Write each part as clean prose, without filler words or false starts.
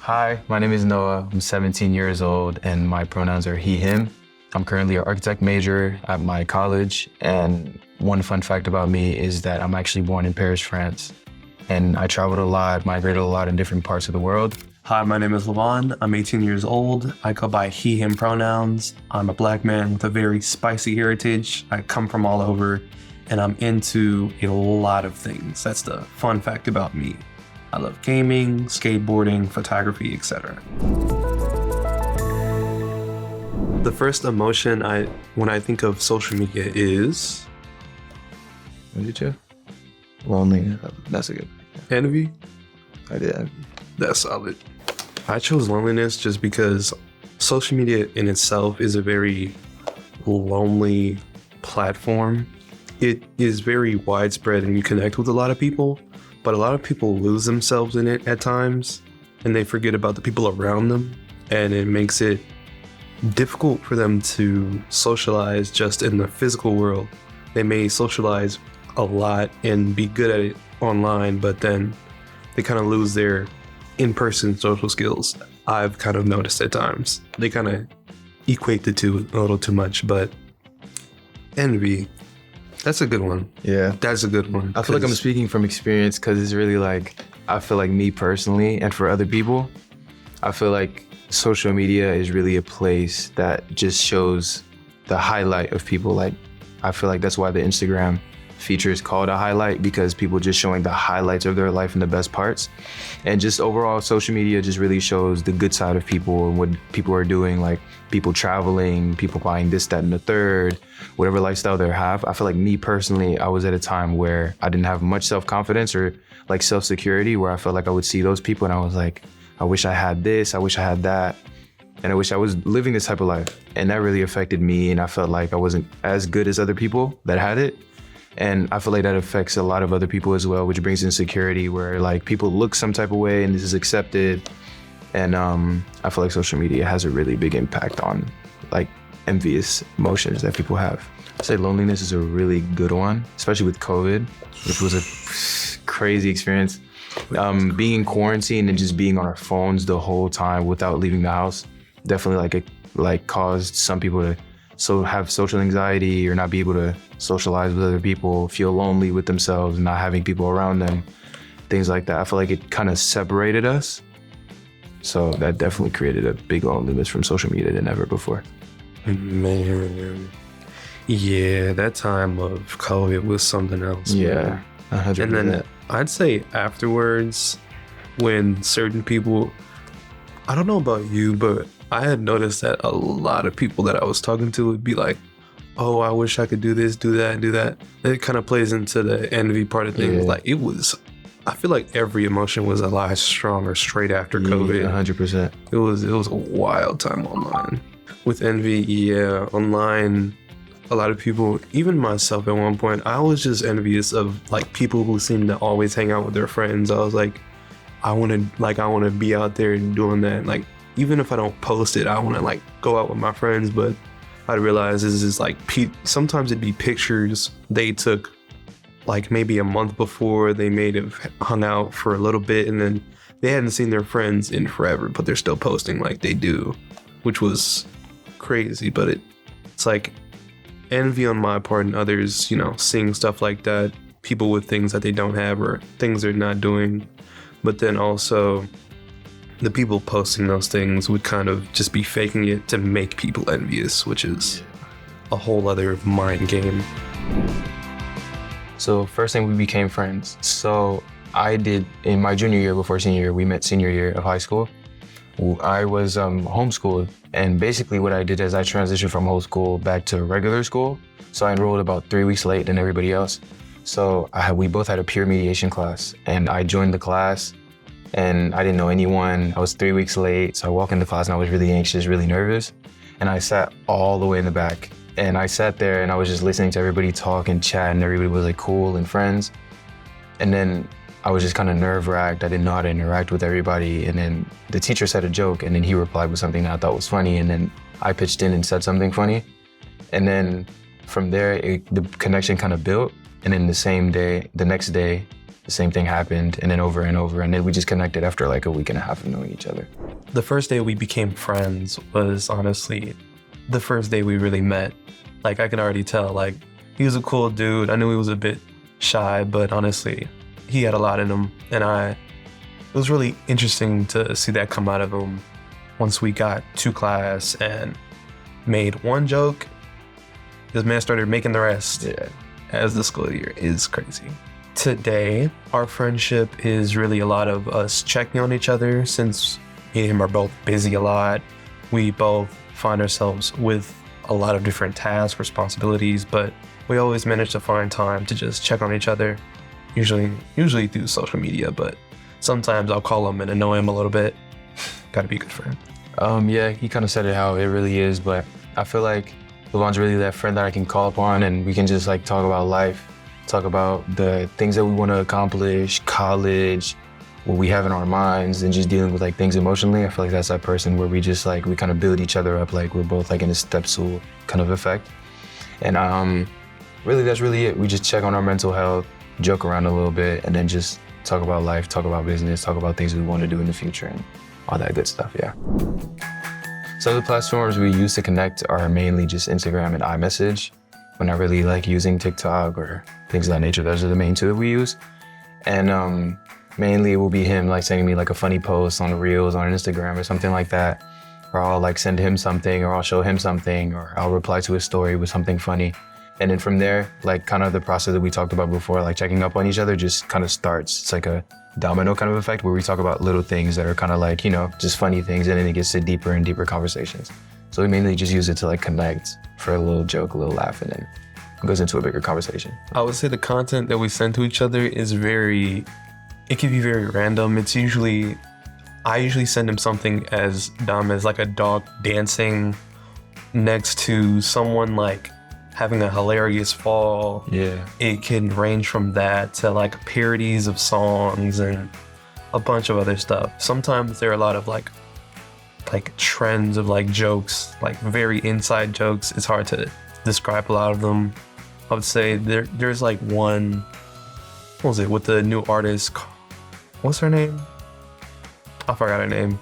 Hi, my name is Noah. I'm 17 years old and my pronouns are he, him. I'm currently an architect major at my college, and one fun fact about me is that I'm actually born in Paris, France. And I traveled a lot, migrated a lot in different parts of the world. Hi, my name is Levon. I'm 18 years old. I go by he, him pronouns. I'm a Black man with a very spicy heritage. I come from all over, and I'm into a lot of things. That's the fun fact about me. I love gaming, skateboarding, photography, etc. The first emotion when I think of social media is... What did you? Loneliness. That's a good. Envy. I did. That's solid. I chose loneliness just because social media in itself is a very lonely platform. It is very widespread and you connect with a lot of people, but a lot of people lose themselves in it at times and they forget about the people around them, and it makes it difficult for them to socialize just in the physical world. They may socialize a lot and be good at it online, but then they kind of lose their in-person social skills. I've kind of noticed at times. They kind of equate the two a little too much, but envy, that's a good one. Yeah. That's a good one. I feel like I'm speaking from experience because it's really like, I feel like me personally and for other people, I feel like social media is really a place that just shows the highlight of people. Like, I feel like that's why the Instagram feature is called a highlight, because people just showing the highlights of their life and the best parts. And just overall, social media just really shows the good side of people and what people are doing, like people traveling, people buying this, that, and the third, whatever lifestyle they have. I feel like me personally, I was at a time where I didn't have much self-confidence or like self-security, where I felt like I would see those people and I was like, I wish I had this, I wish I had that, and I wish I was living this type of life. And that really affected me, and I felt like I wasn't as good as other people that had it. And I feel like that affects a lot of other people as well, which brings insecurity, where like people look some type of way and this is accepted. And I feel like social media has a really big impact on like envious emotions that people have. I'd say loneliness is a really good one, especially with COVID, which was a crazy experience. Being in quarantine and just being on our phones the whole time without leaving the house definitely caused some people to have social anxiety or not be able to socialize with other people, feel lonely with themselves, not having people around them, things like that. I feel like it kind of separated us. So that definitely created a big loneliness from social media than ever before. Man, yeah, that time of COVID was something else. Yeah, 100%. And then I'd say afterwards, when certain people, I don't know about you, but I had noticed that a lot of people that I was talking to would be like, oh, I wish I could do this, do that, do that. And it kind of plays into the envy part of things. Yeah. Like I feel like every emotion was a lot stronger straight after COVID. 100%. It was a wild time online. With envy, yeah, online, a lot of people, even myself at one point, I was just envious of like people who seem to always hang out with their friends. I was like, I want to be out there and doing that. Like, even if I don't post it, I want to like go out with my friends. But I realized this is like, sometimes it'd be pictures they took like maybe a month before. They may have hung out for a little bit and then they hadn't seen their friends in forever, but they're still posting like they do, which was crazy. But it's like envy on my part and others, seeing stuff like that, people with things that they don't have or things they're not doing. But then also the people posting those things would kind of just be faking it to make people envious, which is a whole other mind game. So first thing, we became friends. So I did in my junior year before senior year, we met senior year of high school. I was homeschooled, and basically what I did is I transitioned from homeschool back to regular school. So I enrolled about 3 weeks late than everybody else. So we both had a peer mediation class, and I joined the class and I didn't know anyone. I was 3 weeks late. So I walked into class and I was really anxious, really nervous. And I sat all the way in the back. And I sat there and I was just listening to everybody talk and chat, and everybody was like cool and friends. And then I was just kind of nerve-wracked. I didn't know how to interact with everybody. And then the teacher said a joke, and then he replied with something that I thought was funny. And then I pitched in and said something funny. And then from there, the connection kind of built. And then the next day, the same thing happened, and then over and over, and then we just connected after like a week and a half of knowing each other. The first day we became friends was honestly the first day we really met. Like, I can already tell, like, he was a cool dude. I knew he was a bit shy, but honestly, he had a lot in him. And it was really interesting to see that come out of him once we got to class and made one joke. This man started making the rest as the school year is crazy. Today, our friendship is really a lot of us checking on each other since me and him are both busy a lot. We both find ourselves with a lot of different tasks, responsibilities, but we always manage to find time to just check on each other. Usually through social media, but sometimes I'll call him and annoy him a little bit. Gotta be a good friend. Yeah, he kind of said it how it really is, but I feel like Levon's really that friend that I can call upon and we can just like talk about life, talk about the things that we want to accomplish, college, what we have in our minds, and just dealing with like things emotionally. I feel like that's that person where we just like, we kind of build each other up, like we're both like in a step stool kind of effect. And really, that's really it. We just check on our mental health, joke around a little bit, and then just talk about life, talk about business, talk about things we want to do in the future and all that good stuff, yeah. So the platforms we use to connect are mainly just Instagram and iMessage. We're not really like using TikTok or things of that nature. Those are the main two that we use. And mainly it will be him like sending me like a funny post on the Reels on Instagram or something like that. Or I'll like send him something, or I'll show him something, or I'll reply to his story with something funny. And then from there, like kind of the process that we talked about before, like checking up on each other just kind of starts. It's like a domino kind of effect where we talk about little things that are kind of like, you know, just funny things, and then it gets to deeper and deeper conversations. So we mainly just use it to like connect for a little joke, a little laugh, and then it goes into a bigger conversation. I would say the content that we send to each other is it can be very random. I usually send him something as dumb as like a dog dancing next to someone like having a hilarious fall. Yeah. It can range from that to like parodies of songs and a bunch of other stuff. Sometimes there are a lot of like trends of like jokes, like very inside jokes. It's hard to describe a lot of them. I would say there's like one, what was it, with the new artist, what's her name? I forgot her name.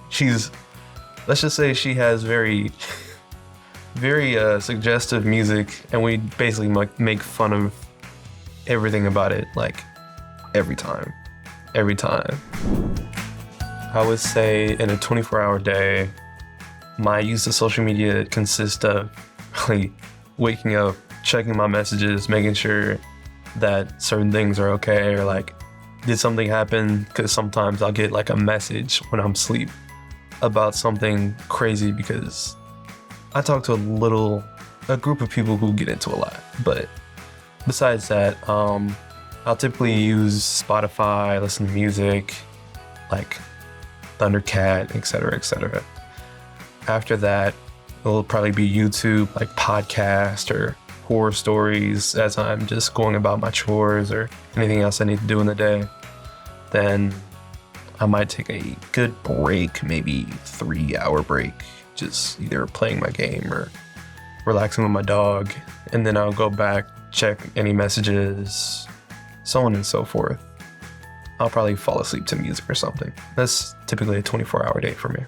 Let's just say she has very suggestive music, and we basically make fun of everything about it, like every time. I would say in a 24-hour day, my use of social media consists of really waking up, checking my messages, making sure that certain things are okay, or like, did something happen? Because sometimes I'll get like a message when I'm asleep about something crazy, because I talk to a group of people who get into a lot. But besides that, I'll typically use Spotify, listen to music, like Thundercat, etc. After that, it'll probably be YouTube, like podcast or horror stories as I'm just going about my chores or anything else I need to do in the day. Then I might take a good break, maybe 3-hour break, just either playing my game or relaxing with my dog. And then I'll go back, check any messages, so on and so forth. I'll probably fall asleep to music or something. That's typically a 24-hour day for me.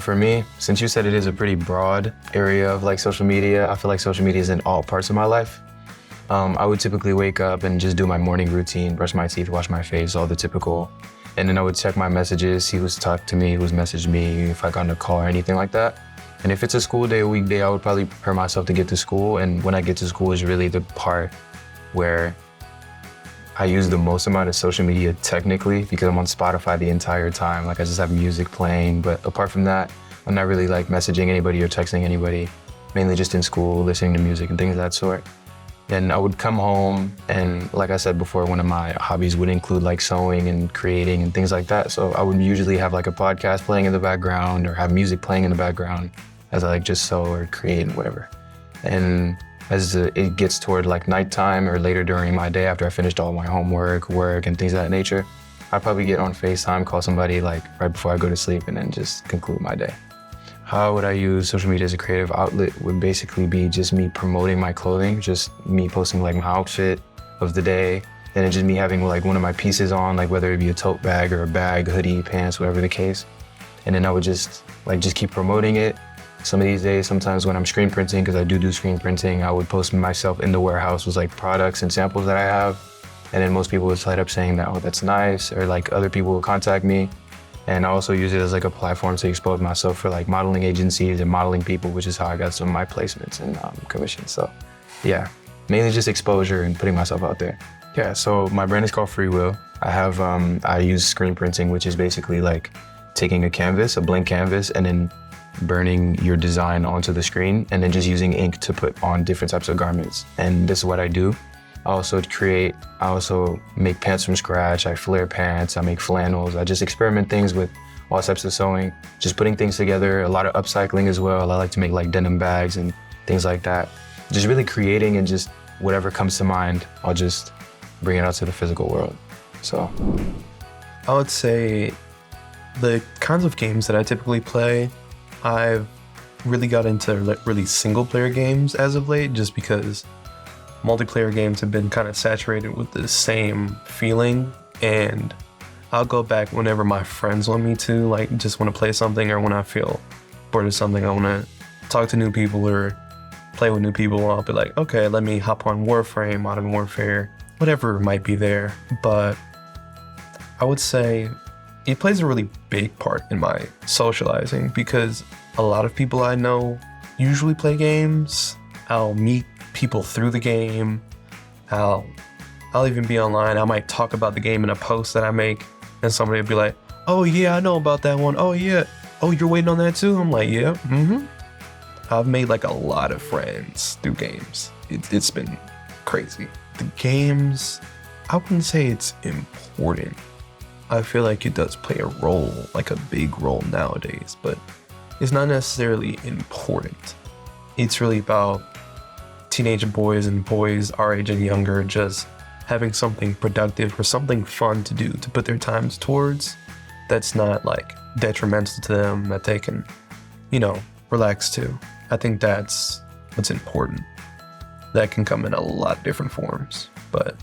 For me, since you said it is a pretty broad area of like social media, I feel like social media is in all parts of my life. I would typically wake up and just do my morning routine, brush my teeth, wash my face, all the typical. And then I would check my messages, see who's talked to me, who's messaged me, if I got on a call or anything like that. And if it's a school day, a weekday, I would probably prepare myself to get to school. And when I get to school is really the part where I use the most amount of social media technically, because I'm on Spotify the entire time. Like I just have music playing, but apart from that, I'm not really like messaging anybody or texting anybody, mainly just in school, listening to music and things of that sort. Then I would come home, and like I said before, one of my hobbies would include like sewing and creating and things like that. So I would usually have like a podcast playing in the background or have music playing in the background as I like just sew or create and whatever. And as it gets toward like nighttime or later during my day after I finished all my homework, work, and things of that nature, I'd probably get on FaceTime, call somebody like right before I go to sleep, and then just conclude my day. How would I use social media as a creative outlet would basically be just me promoting my clothing, just me posting like my outfit of the day, and it's just me having like one of my pieces on, like whether it be a tote bag or a bag, hoodie, pants, whatever the case. And then I would just keep promoting it. Some of these days, sometimes when I'm screen printing, because I do screen printing, I would post myself in the warehouse with like products and samples that I have. And then most people would slide up saying that, oh, that's nice, or like other people will contact me. And I also use it as like a platform to expose myself for like modeling agencies and modeling people, which is how I got some of my placements and commissions. So yeah, mainly just exposure and putting myself out there. Yeah, so my brand is called Free Will. I use screen printing, which is basically like taking a blank canvas, and then burning your design onto the screen, and then just using ink to put on different types of garments. And this is what I do. I also make pants from scratch. I flare pants, I make flannels. I just experiment things with all types of sewing, just putting things together, a lot of upcycling as well. I like to make like denim bags and things like that. Just really creating, and just whatever comes to mind, I'll just bring it out to the physical world. So I would say the kinds of games that I typically play, I've really got into really single player games as of late, just because multiplayer games have been kind of saturated with the same feeling, and I'll go back whenever my friends want me to, like just want to play something, or when I feel bored of something, I want to talk to new people or play with new people. I'll be like, okay, let me hop on Warframe, Modern Warfare, whatever might be there. But I would say it plays a really big part in my socializing, because a lot of people I know usually play games. I'll meet people through the game. I'll even be online. I might talk about the game in a post that I make, and somebody will be like, oh yeah, I know about that one. Oh yeah. Oh, you're waiting on that too? I'm like, yeah. I've made like a lot of friends through games. It's been crazy. The games, I wouldn't say it's important. I feel like it does play a role, like a big role nowadays, but it's not necessarily important. It's really about teenage boys and boys our age and younger just having something productive or something fun to do, to put their times towards, that's not like detrimental to them, that they can, relax to. I think that's what's important. That can come in a lot of different forms, but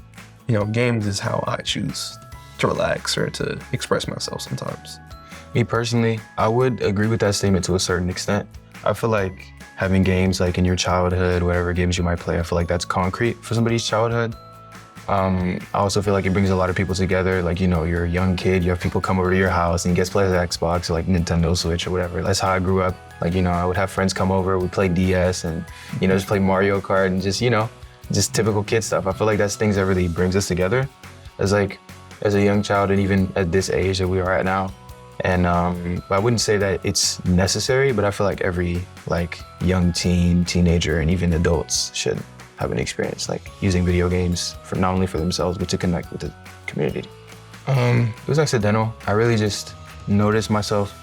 games is how I choose to relax or to express myself sometimes. Me personally, I would agree with that statement to a certain extent. I feel like having games like in your childhood, whatever games you might play, I feel like that's concrete for somebody's childhood. I also feel like it brings a lot of people together. Like, you're a young kid, you have people come over to your house and you get to play the Xbox or like Nintendo Switch or whatever. That's how I grew up. Like, I would have friends come over, we'd play DS and, just play Mario Kart and just typical kid stuff. I feel like that's things that really brings us together as a young child, and even at this age that we are at now. And I wouldn't say that it's necessary, but I feel like every young teenager, and even adults should have an experience like using video games for not only for themselves, but to connect with the community. It was accidental. I really just noticed myself,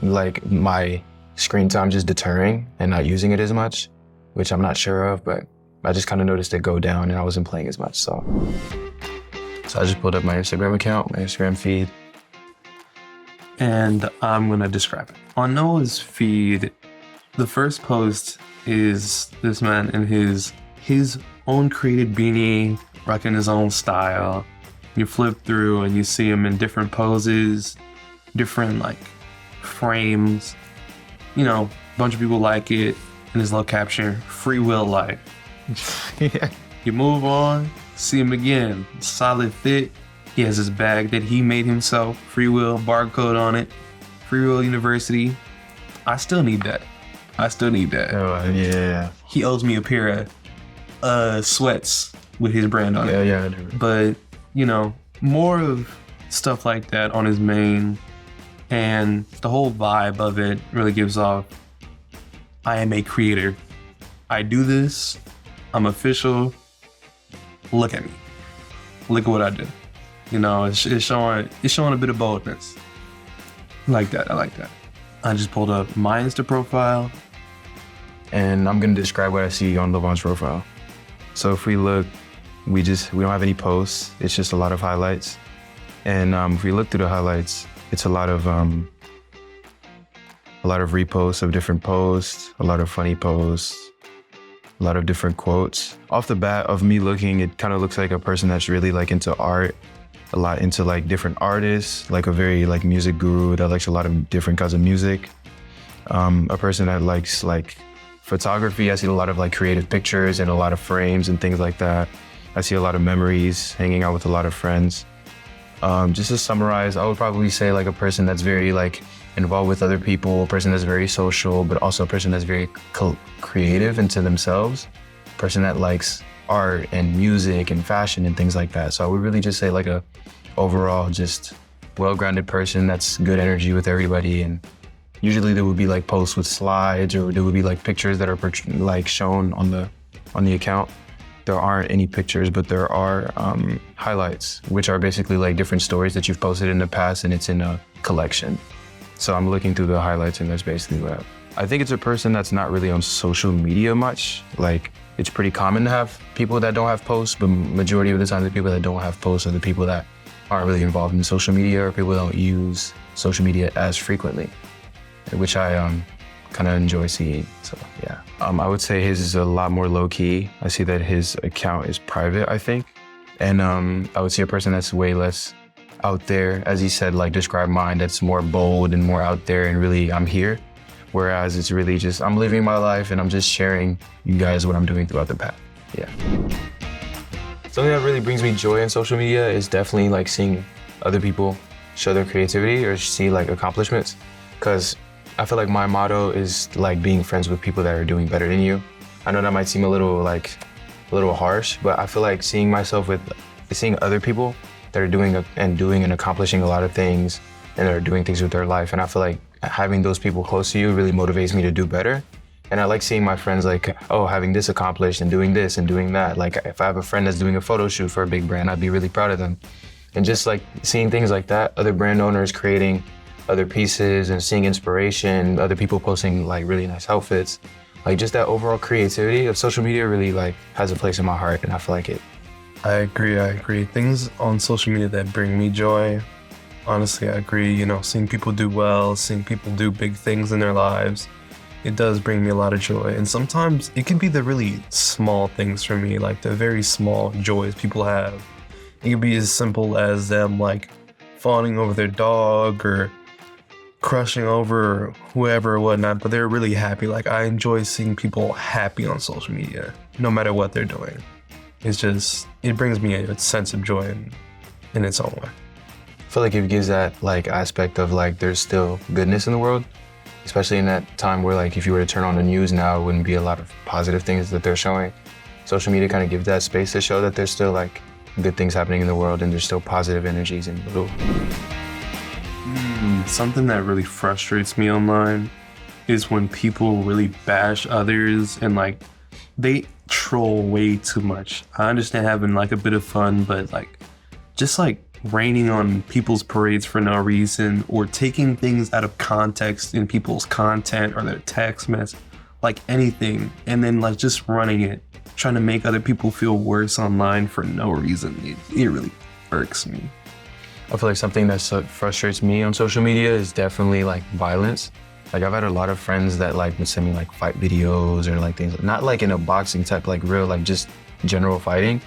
like my screen time just deterring and not using it as much, which I'm not sure of, but I just kind of noticed it go down and I wasn't playing as much. So I just pulled up my Instagram account, my Instagram feed. And I'm going to describe it. On Noah's feed, the first post is this man in his own created beanie, rocking his own style. You flip through and you see him in different poses, different frames. A bunch of people like it. And his little caption, free will life. Yeah. You move on, see him again, solid fit. He has his bag that he made himself, Free Will, barcode on it, Free Will University. I still need that. Oh, yeah. He owes me a pair of sweats with his brand on it. Yeah, I do. But, more of stuff like that on his main, and the whole vibe of it really gives off, I am a creator. I do this. I'm official. Look at me. Look at what I do. It's showing a bit of boldness. I like that. I just pulled up my Insta profile. And I'm gonna describe what I see on Levon's profile. So if we look, we don't have any posts. It's just a lot of highlights. And if we look through the highlights, it's a lot of reposts of different posts, a lot of funny posts, a lot of different quotes. Off the bat of me looking, it kind of looks like a person that's really like into art, a lot into like different artists, like a very like music guru that likes a lot of different kinds of music. A person that likes like photography. I see a lot of like creative pictures and a lot of frames and things like that. I see a lot of memories, hanging out with a lot of friends. Just to summarize, I would probably say like a person that's very like involved with other people, a person that's very social, but also a person that's very creative into themselves, a person that likes art and music and fashion and things like that. So I would really just say like a overall just well-grounded person that's good energy with everybody. And usually there would be like posts with slides, or there would be like pictures that are like shown on the account. There aren't any pictures, but there are highlights, which are basically like different stories that you've posted in the past, and it's in a collection. So I'm looking through the highlights, and that's basically what I think. It's a person that's not really on social media much. Like, it's pretty common to have people that don't have posts, but majority of the time the people that don't have posts are the people that aren't really involved in social media, or people that don't use social media as frequently, which I kind of enjoy seeing. So yeah, I would say his is a lot more low key. I see that his account is private, I think. And I would see a person that's way less out there, as he said, like describe mine, that's more bold and more out there and really I'm here. Whereas it's really just, I'm living my life and I'm just sharing you guys what I'm doing throughout the path. Yeah. Something that really brings me joy in social media is definitely like seeing other people show their creativity or see like accomplishments. Because I feel like my motto is like being friends with people that are doing better than you. I know that might seem a little harsh, but I feel like seeing other people that are doing and accomplishing a lot of things and are doing things with their life. And I feel like having those people close to you really motivates me to do better. And I like seeing my friends like, oh, having this accomplished and doing this and doing that. Like if I have a friend that's doing a photo shoot for a big brand, I'd be really proud of them. And just like seeing things like that, other brand owners creating other pieces and seeing inspiration, other people posting like really nice outfits, like just that overall creativity of social media really like has a place in my heart, and I feel like it. I agree. Things on social media that bring me joy, honestly, I agree. You know, seeing people do well, seeing people do big things in their lives, it does bring me a lot of joy. And sometimes it can be the really small things for me, like the very small joys people have. It can be as simple as them like fawning over their dog or crushing over whoever or whatnot, but they're really happy. Like, I enjoy seeing people happy on social media, no matter what they're doing. It brings me a sense of joy in its own way. I feel like it gives that like aspect of like there's still goodness in the world, especially in that time where like if you were to turn on the news now, it wouldn't be a lot of positive things that they're showing. Social media kind of gives that space to show that there's still like good things happening in the world and there's still positive energies in the world. Something that really frustrates me online is when people really bash others and like they troll way too much. I understand having like a bit of fun, but like just like raining on people's parades for no reason, or taking things out of context in people's content or their text message, like anything, and then like just running it, trying to make other people feel worse online for no reason. It really irks me. I feel like something that frustrates me on social media is definitely like violence. Like I've had a lot of friends that like would send me like fight videos or like things, not like in a boxing type, like real, like just general fighting.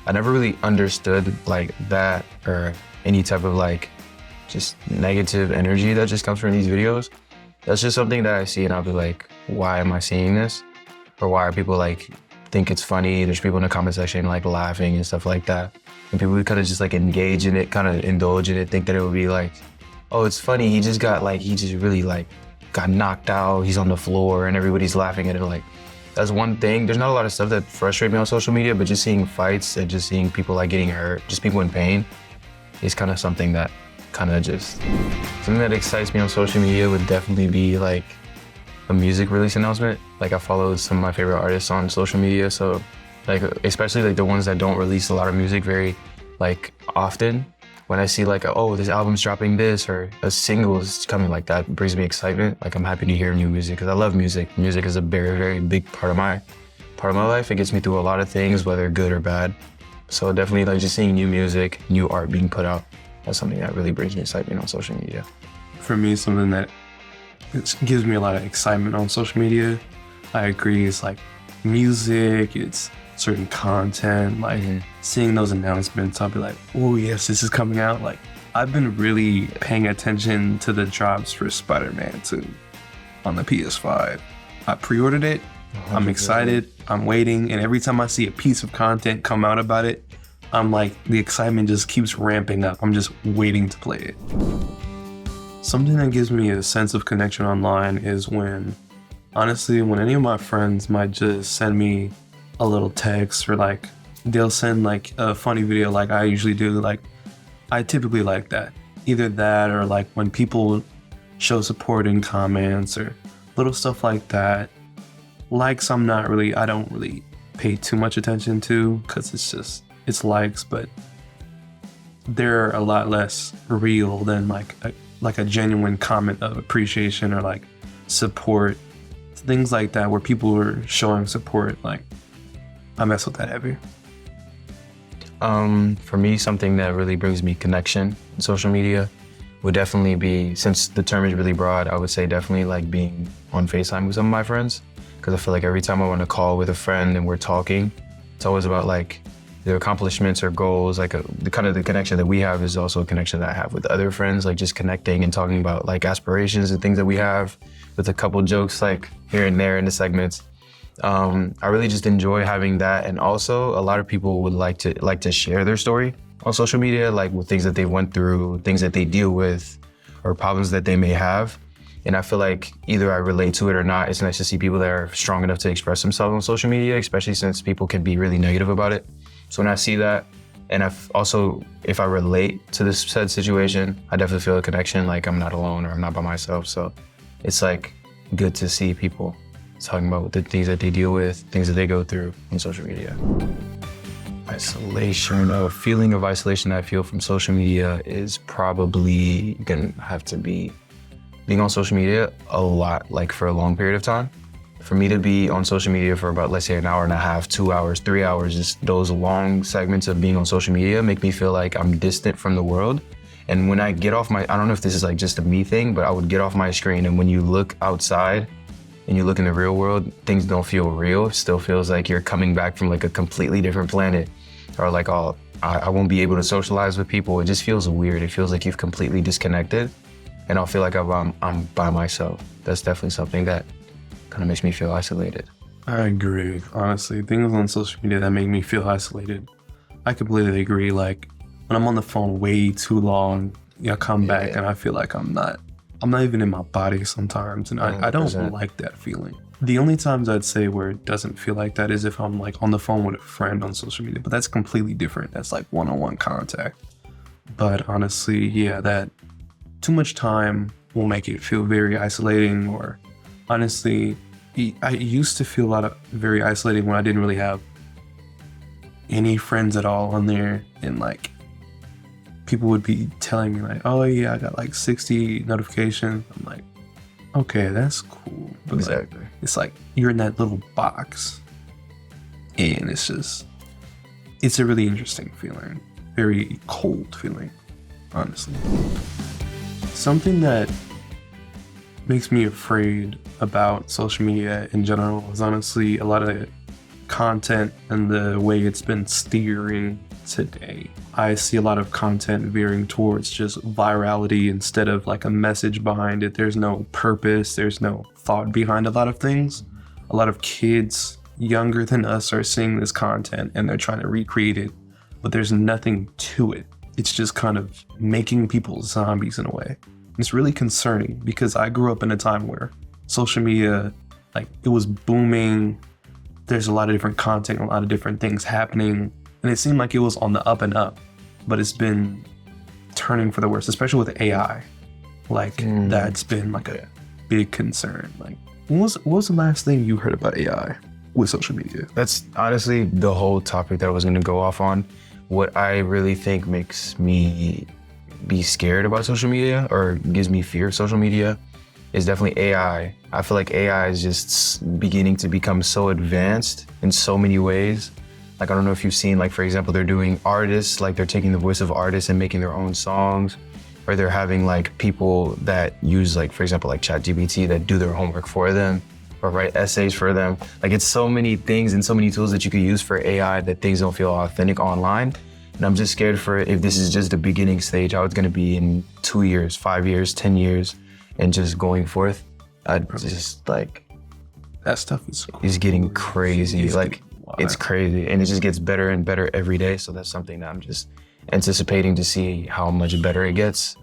I never really understood like that or any type of like just negative energy that just comes from these videos. That's just something that I see and I'll be like, why am I seeing this? Or why are people like think it's funny? There's people in the comment section like laughing and stuff like that. And people would kind of just like engage in it, kind of indulge in it, think that it would be like, oh, it's funny. He just really like got knocked out. He's on the floor and everybody's laughing at it. Like, that's one thing. There's not a lot of stuff that frustrates me on social media, but just seeing fights and just seeing people like getting hurt, just people in pain, is kind of something that something that excites me on social media would definitely be like a music release announcement. Like I follow some of my favorite artists on social media, so like especially like the ones that don't release a lot of music very like often. When I see like, oh, this album's dropping this or a single is coming, like that brings me excitement. Like I'm happy to hear new music because I love music. Music is a very, very big part of my life. It gets me through a lot of things, whether good or bad. So definitely like just seeing new music, new art being put out, that's something that really brings me excitement on social media. For me, something that it gives me a lot of excitement on social media, I agree, is like music, it's certain content, like seeing those announcements, I'll be like, oh yes, this is coming out. Like I've been really paying attention to the drops for Spider-Man 2 on the PS5. I pre-ordered it. 100%. I'm excited. I'm waiting. And every time I see a piece of content come out about it, I'm like, the excitement just keeps ramping up. I'm just waiting to play it. Something that gives me a sense of connection online is when any of my friends might just send me a little text, or like they'll send like a funny video like I usually do. Like I typically like that. Either that, or like when people show support in comments or little stuff like that. Likes I don't really pay too much attention to, because it's likes, but they're a lot less real than like a genuine comment of appreciation or like support. Things like that where people are showing support, like I mess with that heavy. For me, something that really brings me connection in social media would definitely be, since the term is really broad, I would say definitely like being on FaceTime with some of my friends. Because I feel like every time I want to call with a friend and we're talking, it's always about like their accomplishments or goals. Like the kind of the connection that we have is also a connection that I have with other friends, like just connecting and talking about like aspirations and things that we have, with a couple jokes like here and there in the segments. I really just enjoy having that. And also a lot of people would like to share their story on social media, like with things that they went through, things that they deal with, or problems that they may have. And I feel like either I relate to it or not, it's nice to see people that are strong enough to express themselves on social media, especially since people can be really negative about it. So when I see that, and if I relate to this said situation, I definitely feel a connection, like I'm not alone or I'm not by myself. So it's like good to see people talking about the things that they deal with, things that they go through on social media. Isolation, a feeling of isolation that I feel from social media is probably gonna have to be being on social media a lot, like for a long period of time. For me to be on social media for about, let's say, an hour and a half, 2 hours, 3 hours, just those long segments of being on social media make me feel like I'm distant from the world. And when I get off I don't know if this is like just a me thing, but I would get off my screen, and when you look outside and you look in the real world, things don't feel real. It still feels like you're coming back from like a completely different planet, or like, oh, I won't be able to socialize with people. It just feels weird. It feels like you've completely disconnected, and I'll feel like I'm by myself. That's definitely something that kind of makes me feel isolated. I agree. Honestly, things on social media that make me feel isolated, I completely agree. Like when I'm on the phone way too long, I come back and I feel like I'm not even in my body sometimes, and I don't like that feeling. The only times I'd say where it doesn't feel like that is if I'm like on the phone with a friend on social media, but that's completely different. That's like one-on-one contact. But honestly, that too much time will make it feel very isolating. Or honestly, I used to feel very isolating when I didn't really have any friends at all on there, and like people would be telling me like, oh yeah, I got like 60 notifications. I'm like, okay, that's cool. But exactly. Like, it's like you're in that little box, and it's a really interesting feeling, very cold feeling, honestly. Something that makes me afraid about social media in general is honestly a lot of content and the way it's been steering today. I see a lot of content veering towards just virality instead of like a message behind it. There's no purpose, there's no thought behind a lot of things. A lot of kids younger than us are seeing this content and they're trying to recreate it, but there's nothing to it. It's just kind of making people zombies in a way. It's really concerning because I grew up in a time where social media, like, it was booming. There's a lot of different content, a lot of different things happening, and it seemed like it was on the up and up, but it's been turning for the worse, especially with AI. Like, that's been like a big concern. Like, what was the last thing you heard about AI with social media? That's honestly the whole topic that I was going to go off on. What I really think makes me be scared about social media or gives me fear of social media is definitely AI. I feel like AI is just beginning to become so advanced in so many ways. Like, I don't know if you've seen, like, for example, they're doing artists, like they're taking the voice of artists and making their own songs, or they're having like people that use, like, for example, like ChatGPT that do their homework for them. or write essays for them. Like it's so many things and so many tools that you could use for AI that things don't feel authentic online. And I'm just scared for if this is just the beginning stage, how it's gonna be in 2 years, 5 years, 10 years, and just going forth. I just like, that stuff is getting crazy. It's like getting wild. it's crazy, and it just gets better and better every day. So that's something that I'm just anticipating to see how much better it gets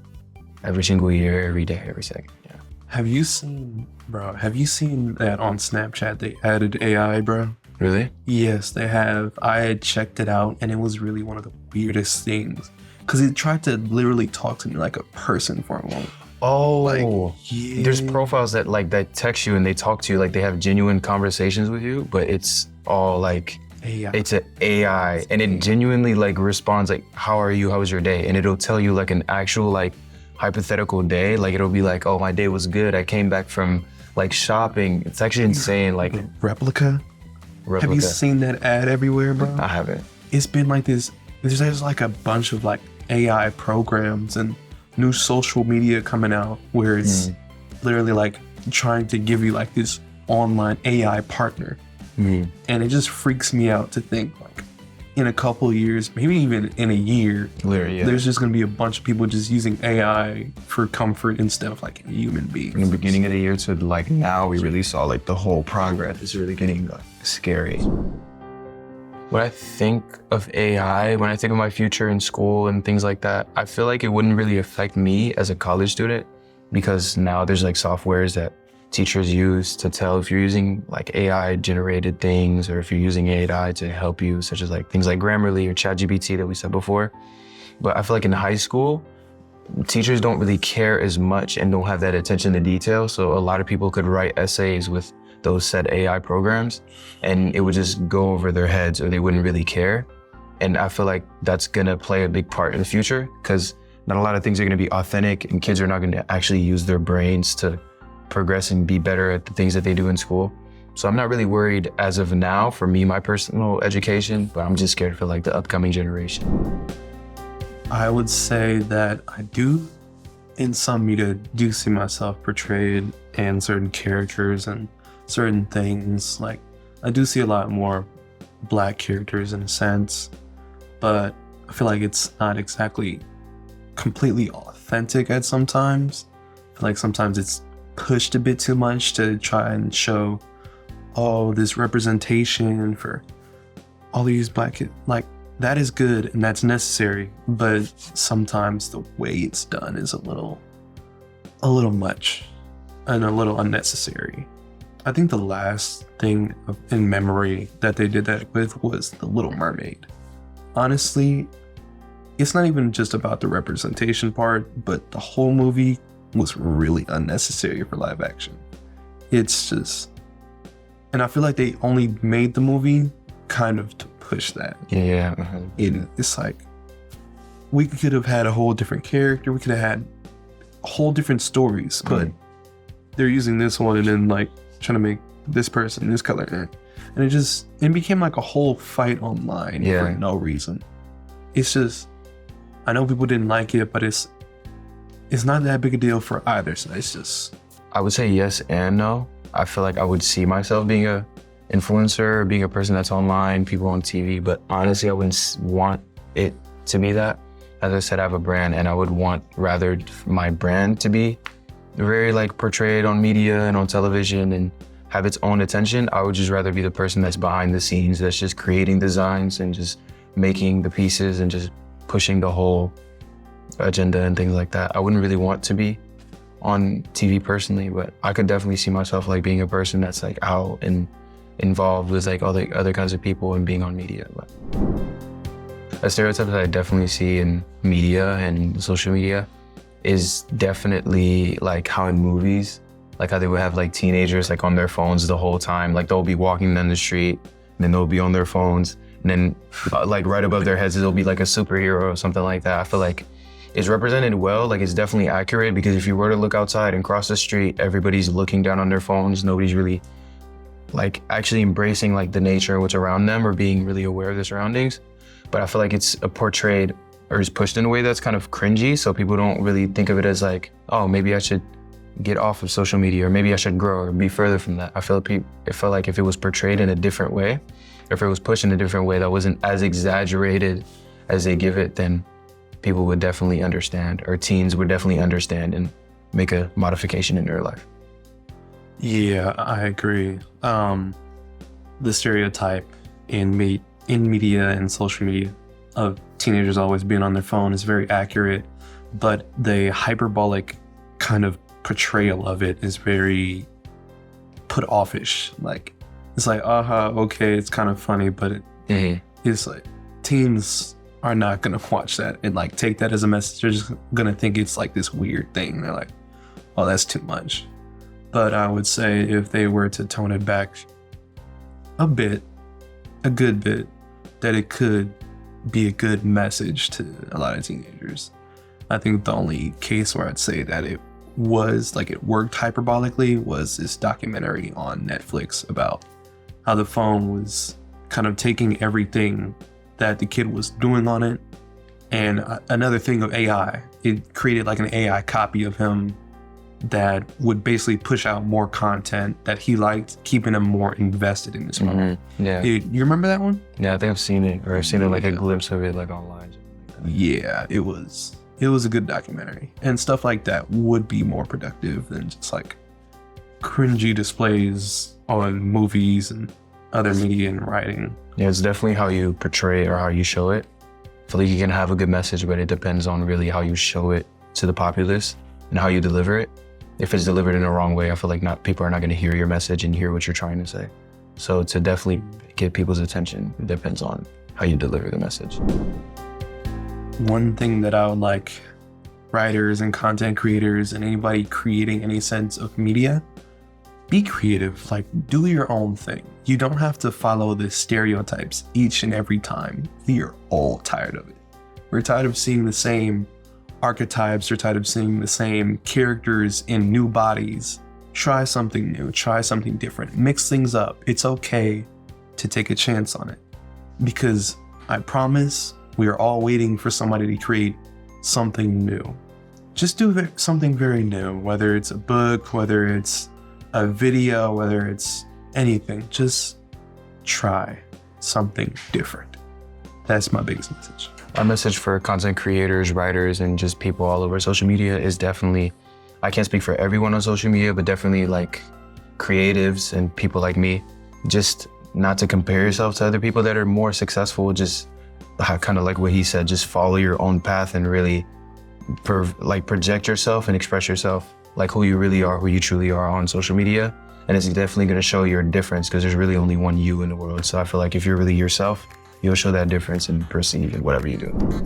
every single year, every day, every second. Yeah. Have you seen that on Snapchat they added AI, bro? Really? Yes, they have. I had checked it out, and it was really one of the weirdest things. Because it tried to literally talk to me like a person for a moment. Oh, Yeah. there's profiles that text you and they talk to you, like they have genuine conversations with you, but it's all like, AI. it's an AI, and it genuinely like responds like, how are you, how was your day? And it'll tell you like an actual like hypothetical day. Like it'll be like, oh, my day was good. I came back from like shopping. It's actually insane. Like Replica? Have you seen that ad everywhere, bro? I haven't. It's been like this. There's like a bunch of like AI programs and new social media coming out where it's literally like trying to give you like this online AI partner. And it just freaks me out to think like in a couple of years, maybe even in a year, Literally, yeah. there's just gonna be a bunch of people just using AI for comfort instead of like a human being. From the beginning of the year to like now, we really saw like the whole progress. It's really getting like, scary. When I think of AI, when I think of my future in school and things like that, I feel like it wouldn't really affect me as a college student, because now there's like softwares that teachers use to tell if you're using like AI generated things or if you're using AI to help you, such as like things like Grammarly or ChatGPT that we said before. But I feel like in high school, teachers don't really care as much and don't have that attention to detail. So a lot of people could write essays with those said AI programs and it would just go over their heads or they wouldn't really care. And I feel like that's gonna play a big part in the future, because not a lot of things are gonna be authentic and kids are not gonna actually use their brains to progress and be better at the things that they do in school. So I'm not really worried as of now for me, my personal education, but I'm just scared for like the upcoming generation. I would say that I do, in some media, do see myself portrayed in certain characters and certain things. Like, I do see a lot more Black characters in a sense, but I feel like it's not exactly completely authentic at sometimes. I feel like sometimes it's pushed a bit too much to try and show all this representation for all these Black kids. Like, that is good and that's necessary, but sometimes the way it's done is a little much and a little unnecessary. I think the last thing in memory that they did that with was The Little Mermaid. Honestly, it's not even just about the representation part, but the whole movie was really unnecessary for live action. It's just, and I feel like they only made the movie kind of to push that. Yeah. It's like, we could have had a whole different character, we could have had whole different stories, but they're using this one and then like trying to make this person this color. And it became like a whole fight online for no reason. It's just, I know people didn't like it, but it's not that big a deal for either. So it's just, I would say yes and no. I feel like I would see myself being a influencer, being a person that's online, people on TV, but honestly, I wouldn't want it to be that. As I said, I have a brand and I would want rather my brand to be very like portrayed on media and on television and have its own attention. I would just rather be the person that's behind the scenes, that's just creating designs and just making the pieces and just pushing the whole agenda and things like that. I wouldn't really want to be on TV personally, but I could definitely see myself like being a person that's like out and involved with like all the other kinds of people and being on media. But a stereotype that I definitely see in media and social media is definitely like how in movies, like how they would have like teenagers like on their phones the whole time. Like they'll be walking down the street and then they'll be on their phones and then like right above their heads, it'll be like a superhero or something like that. I feel like it's represented well, like it's definitely accurate, because if you were to look outside and cross the street, everybody's looking down on their phones. Nobody's really like actually embracing like the nature and what's around them or being really aware of their surroundings. But I feel like it's portrayed or is pushed in a way that's kind of cringy, so people don't really think of it as like, oh, maybe I should get off of social media, or maybe I should grow or be further from that. It felt like if it was portrayed in a different way, or if it was pushed in a different way that wasn't as exaggerated as they give it, then people would definitely understand, or teens would definitely understand and make a modification in their life. Yeah, I agree. The stereotype in media and social media of teenagers always being on their phone is very accurate, but the hyperbolic kind of portrayal of it is very put offish. Like, it's like, okay, it's kind of funny, but it's like teens are not gonna watch that and like take that as a message. They're just gonna think it's like this weird thing. They're like, oh, that's too much. But I would say if they were to tone it back a good bit, that it could be a good message to a lot of teenagers. I think the only case where I'd say that it worked hyperbolically was this documentary on Netflix about how the phone was kind of taking everything that the kid was doing on it. And another thing of AI, it created like an AI copy of him that would basically push out more content that he liked, keeping him more invested in this moment. Yeah. You remember that one? Yeah, I think I've seen it, or I've seen it like a glimpse of it like online. Yeah, it was a good documentary. And stuff like that would be more productive than just like cringy displays on movies and other media and writing. Yeah, it's definitely how you portray it or how you show it. I feel like you can have a good message, but it depends on really how you show it to the populace and how you deliver it. If it's delivered in the wrong way, I feel like people are not going to hear your message and hear what you're trying to say. So to definitely get people's attention, it depends on how you deliver the message. One thing that I would like writers and content creators and anybody creating any sense of media, be creative, like do your own thing. You don't have to follow the stereotypes each and every time. We are all tired of it. We're tired of seeing the same archetypes, we're tired of seeing the same characters in new bodies. Try something new, try something different, mix things up. It's okay to take a chance on it, because I promise we are all waiting for somebody to create something new. Just do something very new, whether it's a book, whether it's a video, whether it's anything. Just try something different. That's my biggest message. Our message for content creators, writers, and just people all over social media is definitely, I can't speak for everyone on social media, but definitely like creatives and people like me, just not to compare yourself to other people that are more successful. Just kind of like what he said, just follow your own path and really project yourself and express yourself like who you really are, who you truly are on social media. And it's definitely going to show your difference, because there's really only one you in the world. So I feel like if you're really yourself, you'll show that difference and perceive in whatever you do.